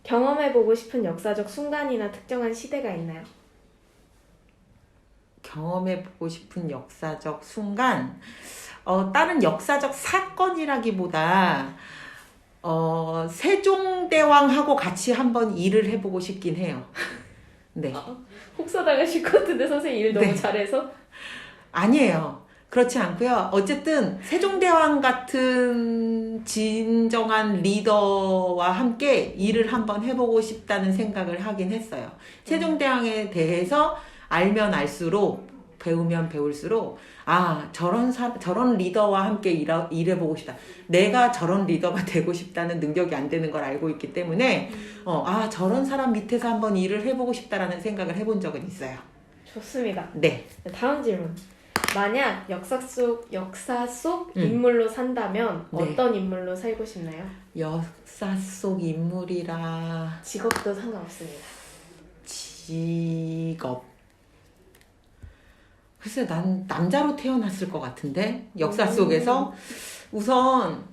경험해보고 싶은 역사적 순간이나 특정한 시대가 있나요? 경험해보고 싶은 역사적 순간, 다른 역사적 사건이라기보다 세종대왕하고 같이 한번 일을 해보고 싶긴 해요. 네. 혹사당하실 것 같은데 선생님 일 너무 네. 잘해서? 아니에요. 그렇지 않고요. 어쨌든 세종대왕 같은 진정한 리더와 함께 일을 한번 해보고 싶다는 생각을 하긴 했어요. 세종대왕에 대해서 알면 알수록, 배우면 배울수록, 저런 리더와 함께 일해보고 싶다. 내가 저런 리더가 되고 싶다는 능력이 안 되는 걸 알고 있기 때문에 저런 사람 밑에서 한번 일을 해보고 싶다라는 생각을 해본 적은 있어요. 좋습니다. 네. 다음 질문. 만약 역사 속 인물로 산다면 네. 어떤 인물로 살고 싶나요? 역사 속 인물이라 직업도 상관없습니다. 직업. 글쎄, 난 남자로 태어났을 것 같은데 역사 속에서 우선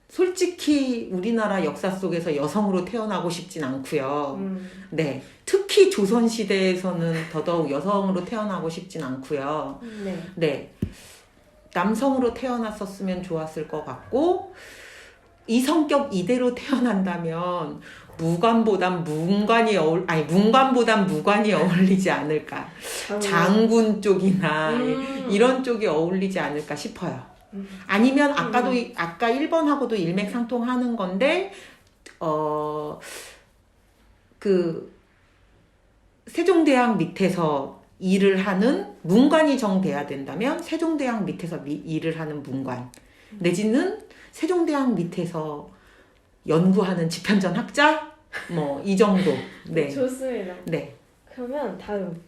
솔직히 우리나라 역사 속에서 여성으로 태어나고 싶진 않고요. 네, 특히 조선 시대에서는 더더욱 여성으로 태어나고 싶진 않고요. 네. 네, 남성으로 태어났었으면 좋았을 것 같고 이성격 이대로 태어난다면 문관보단 무관이 어울리지 않을까. 장군 쪽이나 이런 쪽이 어울리지 않을까 싶어요. 아니면 아까 1번하고도 일맥상통하는 건데 그 세종대왕 밑에서 일을 하는 문관이 정돼야 된다면 세종대왕 밑에서 일을 하는 문관 내지는 세종대왕 밑에서 연구하는 집현전 학자 뭐 이 정도. 네. 좋습니다. 네. 그러면 다음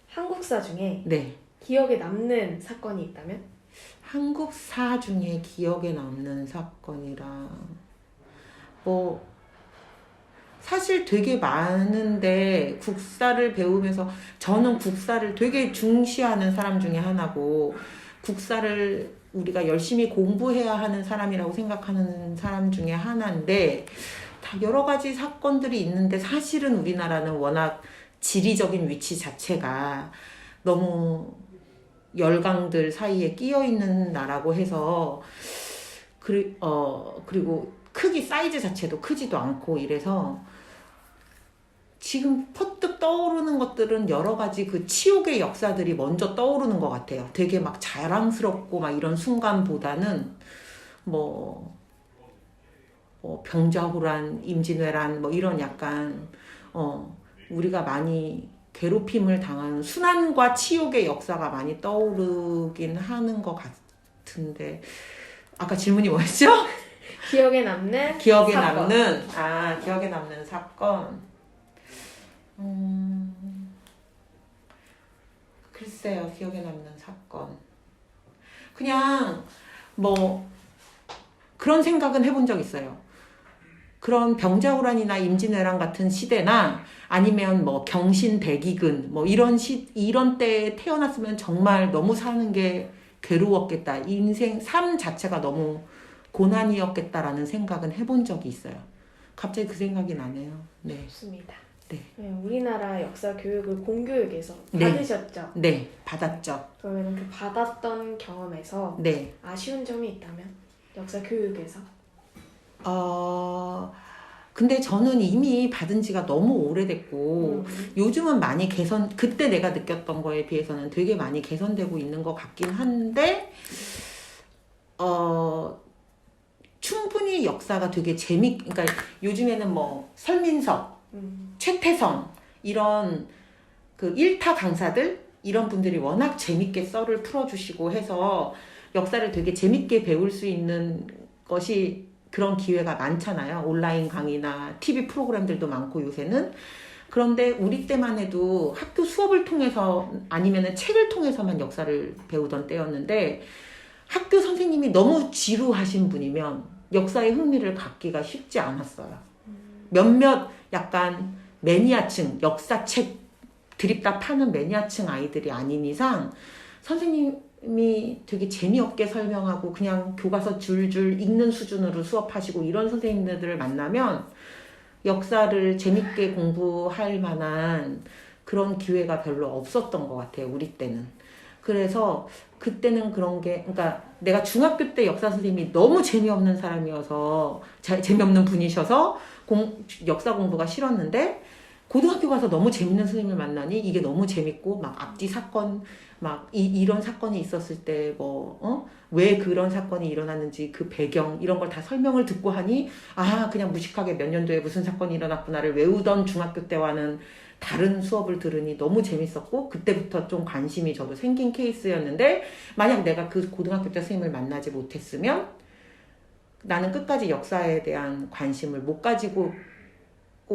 한국사 중에 네. 기억에 남는 사건이 있다면? 한국사 중에 기억에 남는 사건이라 뭐 사실 되게 많은데 국사를 배우면서 저는 국사를 되게 중시하는 사람 중에 하나고 국사를 우리가 열심히 공부해야 하는 사람이라고 생각하는 사람 중에 하나인데 다 여러 가지 사건들이 있는데 사실은 우리나라는 워낙 지리적인 위치 자체가 너무 열강들 사이에 끼어 있는 나라고 해서 그리고 크기 사이즈 자체도 크지도 않고 이래서 지금 퍼뜩 떠오르는 것들은 여러 가지 그 치욕의 역사들이 먼저 떠오르는 것 같아요. 되게 막 자랑스럽고 막 이런 순간보다는 병자호란, 임진왜란 뭐 이런 약간 우리가 많이 괴롭힘을 당한 순환과 치욕의 역사가 많이 떠오르긴 하는 것 같은데 아까 질문이 뭐였죠? 기억에 남는 기억에 사건. 남는 사건. 글쎄요, 기억에 남는 사건. 그냥 그런 생각은 해본 적 있어요. 그런 병자호란이나 임진왜란 같은 시대나 아니면 경신대기근 이런 때에 태어났으면 정말 너무 사는 게 괴로웠겠다. 인생 삶 자체가 너무 고난이었겠다라는 생각은 해본 적이 있어요. 갑자기 그 생각이 나네요. 네. 좋습니다. 네. 우리나라 역사 교육을 공교육에서 네. 받으셨죠? 네, 받았죠. 그러면 그 받았던 경험에서 네. 아쉬운 점이 있다면? 역사 교육에서? 근데 저는 이미 받은 지가 너무 오래됐고 요즘은 많이 그때 내가 느꼈던 거에 비해서는 되게 많이 개선되고 있는 것 같긴 한데 충분히 역사가 되게 그러니까 요즘에는 설민석, 최태성 이런 그 일타 강사들 이런 분들이 워낙 재밌게 썰을 풀어주시고 해서 역사를 되게 재밌게 배울 수 있는 것이 그런 기회가 많잖아요. 온라인 강의나 TV 프로그램들도 많고 요새는. 그런데 우리 때만 해도 학교 수업을 통해서 아니면 책을 통해서만 역사를 배우던 때였는데 학교 선생님이 너무 지루하신 분이면 역사에 흥미를 갖기가 쉽지 않았어요. 몇몇 약간 매니아층, 역사책 드립다 파는 매니아층 아이들이 아닌 이상 선생님이 되게 재미없게 설명하고 그냥 교과서 줄줄 읽는 수준으로 수업하시고 이런 선생님들을 만나면 역사를 재밌게 공부할 만한 그런 기회가 별로 없었던 것 같아요. 우리 때는. 그래서 그때는 그런 게, 그러니까 내가 중학교 때 역사 선생님이 너무 재미없는 사람이어서, 재미없는 분이셔서 역사 공부가 싫었는데, 고등학교 가서 너무 재밌는 선생님을 만나니 이게 너무 재밌고, 막 앞뒤 사건, 막 이런 사건이 있었을 때 왜 그런 사건이 일어났는지 그 배경 이런 걸 다 설명을 듣고 하니 그냥 무식하게 몇 년도에 무슨 사건이 일어났구나를 외우던 중학교 때와는 다른 수업을 들으니 너무 재밌었고 그때부터 좀 관심이 저도 생긴 케이스였는데 만약 내가 그 고등학교 때 선생님을 만나지 못했으면 나는 끝까지 역사에 대한 관심을 못 가지고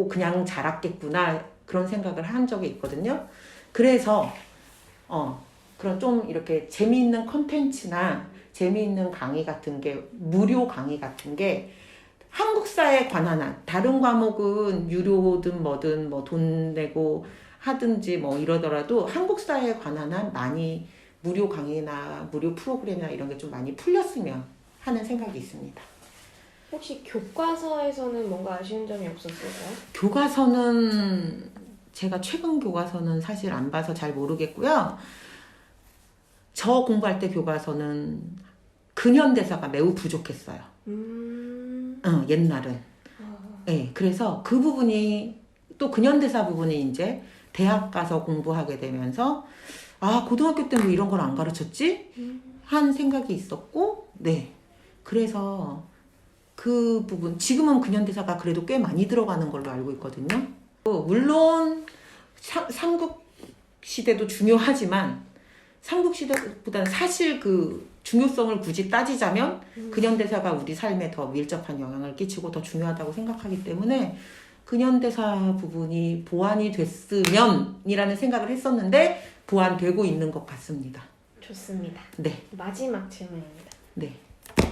그냥 자랐겠구나 그런 생각을 한 적이 있거든요. 그래서 그런 좀 이렇게 재미있는 콘텐츠나 재미있는 강의 같은 게 무료 강의 같은 게 한국사에 관한 한 다른 과목은 유료든 뭐든 뭐 돈 내고 하든지 뭐 이러더라도 한국사에 관한 한 많이 무료 강의나 무료 프로그램이나 이런 게 좀 많이 풀렸으면 하는 생각이 있습니다. 혹시 교과서에서는 뭔가 아쉬운 점이 없었을까요? 교과서는 제가 최근 교과서는 사실 안 봐서 잘 모르겠고요. 저 공부할 때 교과서는 근현대사가 매우 부족했어요. 옛날은. 네, 그래서 그 부분이 또 근현대사 부분이 이제 대학 가서 공부하게 되면서 고등학교 때 뭐 이런 걸 안 가르쳤지? 한 생각이 있었고, 네. 그래서 그 부분 지금은 근현대사가 그래도 꽤 많이 들어가는 걸로 알고 있거든요. 물론 삼국시대도 중요하지만 삼국시대보다는 사실 그 중요성을 굳이 따지자면 근현대사가 우리 삶에 더 밀접한 영향을 끼치고 더 중요하다고 생각하기 때문에 근현대사 부분이 보완이 됐으면이라는 생각을 했었는데 보완되고 있는 것 같습니다. 좋습니다. 네. 마지막 질문입니다. 네.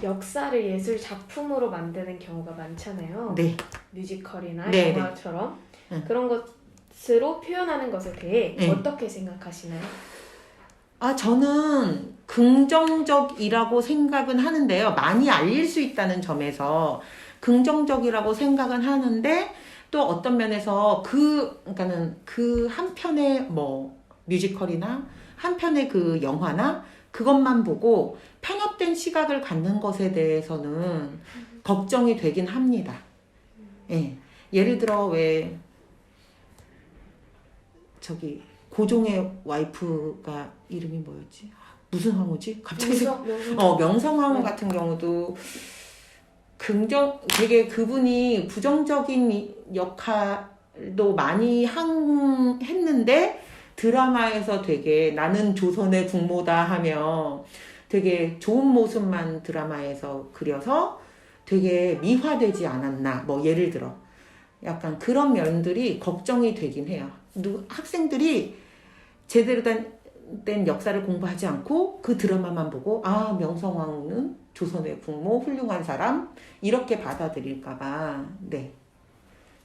역사를 예술 작품으로 만드는 경우가 많잖아요. 네. 뮤지컬이나 네, 영화처럼 네. 그런 것으로 표현하는 것에 대해 네. 어떻게 생각하시나요? 저는 긍정적이라고 생각은 하는데요. 많이 알릴 수 있다는 점에서 긍정적이라고 생각은 하는데 또 어떤 면에서 그러니까는 그 한 편의 뭐 뮤지컬이나 한 편의 그 영화나 그것만 보고 편협된 시각을 갖는 것에 대해서는 걱정이 되긴 합니다. 예. 예를 들어 왜 저기 고종의 와이프가 이름이 뭐였지? 무슨 황후지? 갑자기 명성황후 같은 경우도 되게 그분이 부정적인 역할도 많이 했는데 드라마에서 되게 나는 조선의 국모다 하며 되게 좋은 모습만 드라마에서 그려서 되게 미화되지 않았나 뭐 예를 들어 약간 그런 면들이 걱정이 되긴 해요. 학생들이 제대로 된 역사를 공부하지 않고 그 드라마만 보고 명성황후는 조선의 국모 훌륭한 사람 이렇게 받아들일까봐 네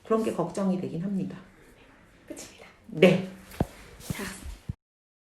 그런 게 걱정이 되긴 합니다. 끝입니다. 네. 자.